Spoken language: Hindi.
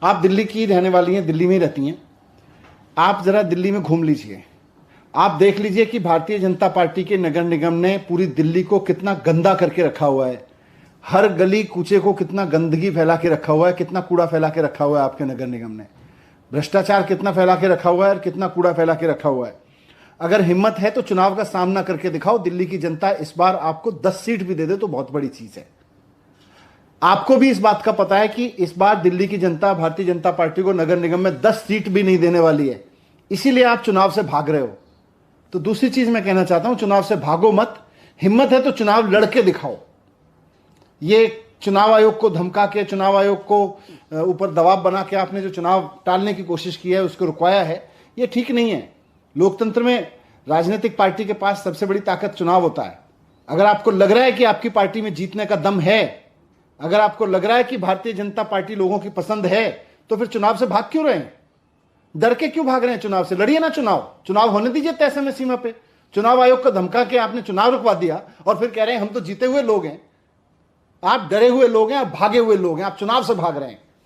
आप दिल्ली की रहने वाली हैं, दिल्ली में ही रहती हैं। आप जरा दिल्ली में घूम लीजिए, आप देख लीजिए कि भारतीय जनता पार्टी के नगर निगम ने पूरी दिल्ली को कितना गंदा करके रखा हुआ है। हर गली कूचे को कितना गंदगी फैला के रखा हुआ है, कितना कूड़ा फैला के रखा हुआ है आपके नगर निगम ने। भ्रष्टाचार कितना फैला के रखा हुआ है और कितना कूड़ा फैला के रखा हुआ है। अगर हिम्मत है तो चुनाव का सामना करके दिखाओ। दिल्ली की जनता इस बार आपको 10 सीट भी दे दे तो बहुत बड़ी चीज है। आपको भी इस बात का पता है कि इस बार दिल्ली की जनता भारतीय जनता पार्टी को नगर निगम में 10 सीट भी नहीं देने वाली है, इसीलिए आप चुनाव से भाग रहे हो। तो दूसरी चीज मैं कहना चाहता हूं, चुनाव से भागो मत, हिम्मत है तो चुनाव लड़के दिखाओ। ये चुनाव आयोग को धमका के, चुनाव आयोग को ऊपर दबाव बना के आपने जो चुनाव टालने की कोशिश की है, उसको रुकवाया है, ये ठीक नहीं है। लोकतंत्र में राजनीतिक पार्टी के पास सबसे बड़ी ताकत चुनाव होता है। अगर आपको लग रहा है कि आपकी पार्टी में जीतने का दम है, अगर आपको लग रहा है कि भारतीय जनता पार्टी लोगों की पसंद है, तो फिर चुनाव से भाग क्यों रहे हैं? डर के क्यों भाग रहे हैं? चुनाव से लड़िए ना। चुनाव होने दीजिए तय समय सीमा पे। चुनाव आयोग को धमका के आपने चुनाव रुकवा दिया और फिर कह रहे हैं हम तो जीते हुए लोग हैं। आप डरे हुए लोग हैं, आप भागे हुए लोग हैं, आप चुनाव से भाग रहे हैं।